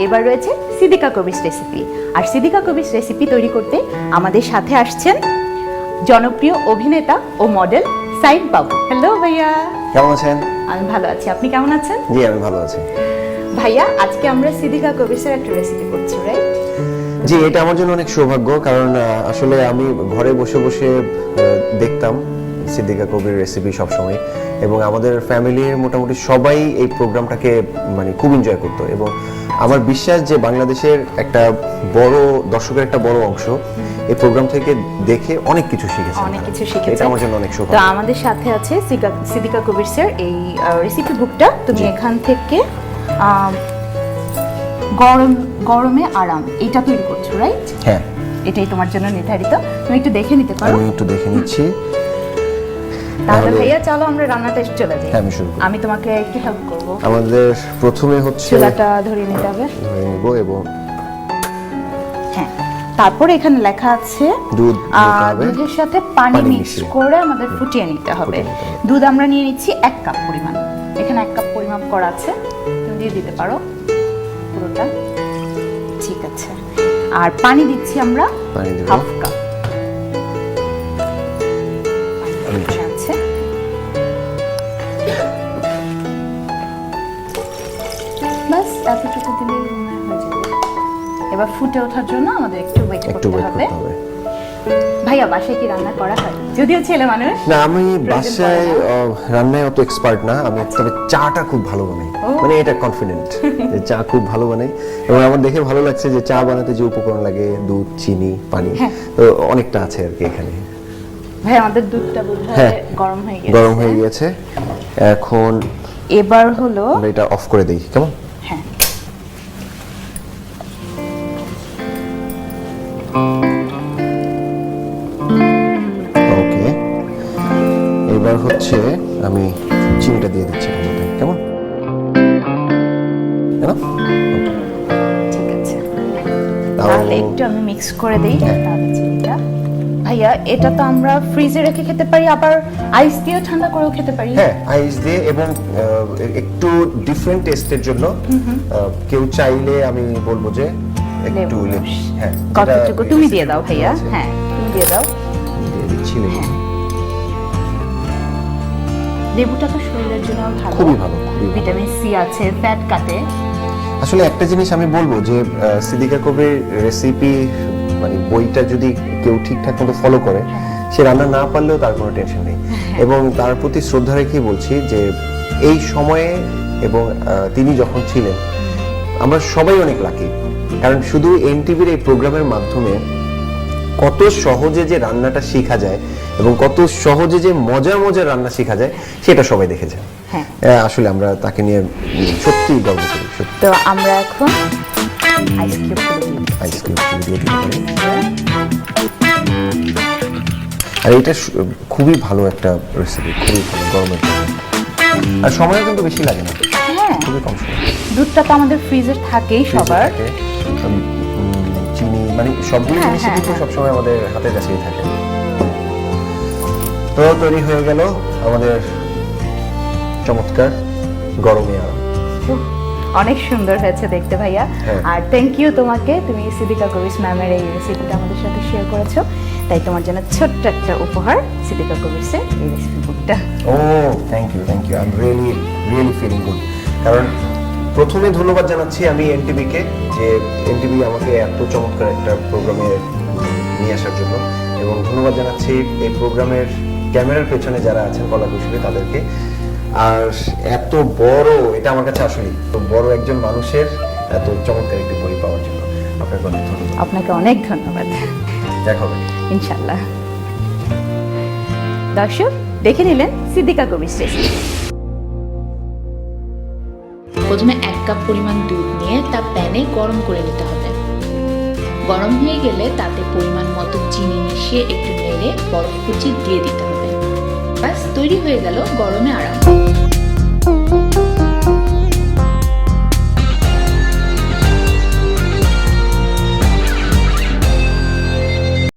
এবার রয়েছে সিদ্দিকা কবির রেসিপি। আর সিদ্দিকা কবির রেসিপি তৈরি করতে আমাদের সাথে আসছেন জনপ্রিয় অভিনেতা ও মডেল সাইদ বাবু। হ্যালো ভাইয়া, কেমন আছেন? আমি ভালো আছি, আপনি কেমন আছেন? জি আমি ভালো আছি। ভাইয়া, আজকে আমরা সিদ্দিকা কবিরের একটা রেসিপি করছি, রাইট? জি, এটা আমার জন্য অনেক সৌভাগ্য, কারণ আসলে আমি ঘরে বসে বসে দেখতাম সিদ্দিকা কবির রেসিপি সবসময়, এবং আমাদের ফ্যামিলির মোটামুটি সবাই এই প্রোগ্রামটাকে মানে খুব এনজয় করতো, এবং আমার বিশ্বাস যে বাংলাদেশের একটা বড় দর্শকের একটা বড় অংশ এই প্রোগ্রাম থেকে দেখে অনেক কিছু শিখেছে। এটা আমার জন্য অনেক সৌভাগ্য। তো আমাদের সাথে আছে সিদ্দিকা কবির স্যার। এই রেসিপি বুকটা তুমি এখান থেকে গরমে আরাম এটা তৈরি করছো, রাইট? হ্যাঁ, এটাই তোমার জন্য নির্ধারিত। তুমি একটু দেখে নিতে পারো? আমি একটু দেখে নিচ্ছি। তাহলে ভাইয়া চলো আমরা রান্নাটা চলে যাই। হ্যাঁ, আমি শুরু করব। আমি তোমাকে একটু হেল্প করব। আমাদের প্রথমে হচ্ছে চুলাটা ধরিয়ে নিতে হবে। ধরে নিব, এবং হ্যাঁ, তারপরে এখানে লেখা আছে দুধের সাথে পানি মিক্স করে আমাদের ফুটিয়ে নিতে হবে। দুধ আমরা নিয়ে নিচ্ছি 1 কাপ পরিমাণ। এখানে 1 কাপ পরিমাপ করা আছে, তুমি দিয়ে দিতে পারো পুরোটা। ঠিক আছে। আর পানি দিচ্ছি আমরা হাফ কাপ। আছে বাস এতটুকু দিলেই হয়ে যাবে। এবার ফুটে ওঠার জন্য আমাদের একটু ওয়েট করতে হবে। ভাইয়া, বাসায় কি রান্না করা হয়? যদিও ছেলে মানুষ না, আমি বাসায় রান্নায় অত এক্সপার্ট না। আমি তবে চাটা খুব ভালো বানাই, মানে এটা কনফিডেন্ট যে চা খুব ভালো বানাই। এবং আমার দেখে ভালো লাগছে যে চা বানাতে যে উপকরণ লাগে, দুধ, চিনি, পানি, তো অনেকটা আছে আর কি এখানে। ভাই, আমাদের দুধটা বোধহয় গরম হয়ে গেছে। এখন এবার হলো আমরা এটা অফ করে দেই, কেমন? হ্যাঁ, ওকে। এবার হচ্ছে আমি চিনিটা দিয়ে দিচ্ছি এর মধ্যে, কেমন? ঠিক আছে। তাহলে একটু আমি মিক্স করে দেই তাহলে চিনিটা। ভাইয়া, এটা তো আমরা ফ্রিজে রেখে খেতে পারি, আবার আইস দিয়েও ঠান্ডা করেও খেতে পারি। হ্যাঁ, আইস দিয়ে, এবং একটু ডিফারেন্ট টেস্টের জন্য কেউ চাইলে আমি বলবো যে একটু হ্যাঁ, কতটুকু তুমি দিয়ে দাও ভাইয়া। হ্যাঁ, তুমি দিয়ে দাও। দিয়ে দিচ্ছি লেবু। লেবুটা তো শরীরের জন্য ভালো, খুবই ভালো। ভিটামিন সি আছে, ফ্যাট কাটে। আসলে একটা জিনিস আমি বলবো যে সিদ্দিকা কবির রেসিপি মানে বইটা যদি কেউ ঠিকঠাক মতো ফলো করে, সে রান্না না পারলেও তার কোনো টেনশন নেই। এবং তার প্রতি শ্রদ্ধা রেখেই বলছি যে এই সময়ে এবং তিনি যখন ছিলেন, আমরা সবাই অনেক লাকি, কারণ শুধু এনটিভির এই প্রোগ্রামের মাধ্যমে কত সহজে যে রান্নাটা শেখা যায় এবং কত সহজে যে মজার মজার রান্না শেখা যায় সেটা সবাই দেখেছে। আসলে আমরা তাকে নিয়ে সত্যি গর্ব করি। তো আমরা এখন আইস কিউব দিয়ে দিতে পারি। আর এটা খুবই ভালো একটা রেসিপি, খুবই ভালো গরমের জন্য। আর সময়ও কিন্তু বেশি লাগে না, খুবই কম সময়। দুধটা তো আমাদের ফ্রিজে থাকেই সবার। চিনি, মানে সবগুলো জিনিসই কিন্তু সবসময় আমাদের হাতের কাছেই থাকে। তো তৈরি হয়ে গেল আমাদের চমৎকার গরমে আরাম। অনেক সুন্দর হয়েছে দেখতে ভাইয়া। আর থ্যাংক ইউ তোমাকে, তুমি সিদ্দিকা কবির ম্যামের এই রেসিপিটা আমাদের সাথে শেয়ার করেছো, তাই তোমার জন্য ছোট্ট একটা উপহার, সিদ্দিকা কবির এই রেসিপি বুকটা। Oh thank you, thank you. I am really feeling good. কারণ প্রথমে ধন্যবাদ জানাচ্ছি আমি এনটিভিকে, যে এনটিভি আমাকে এত চমৎকার একটা প্রোগ্রামে নিয়ে আসার জন্য, এবং ধন্যবাদ জানাচ্ছি এই প্রোগ্রামের ক্যামেরার পেছনে যারা আছেন কলাকুশলী তাদেরকে। আর এত বড়, এটা আমার কাছে আসলে তো বড় একজন মানুষের এত চমৎকার একটি বই পাওয়ার জন্য আপনাকে অনেক ধন্যবাদ। আপনাকে অনেক ধন্যবাদ। দেখা হবে ইনশাআল্লাহ। দর্শক, দেখে নিলেন সিদ্দিকা কবির রেসিপি। প্রথমে 1 কাপ পরিমাণ দুধ নিয়ে তা প্যানে গরম করে নিতে হবে। গরম হয়ে গেলে তাতে পরিমাণ মতো চিনি মিশিয়ে একটু নেড়ে বরফ কুচি দিয়ে দিতে হবে। বাস তৈরি হয়ে গেল গরমে আরাম।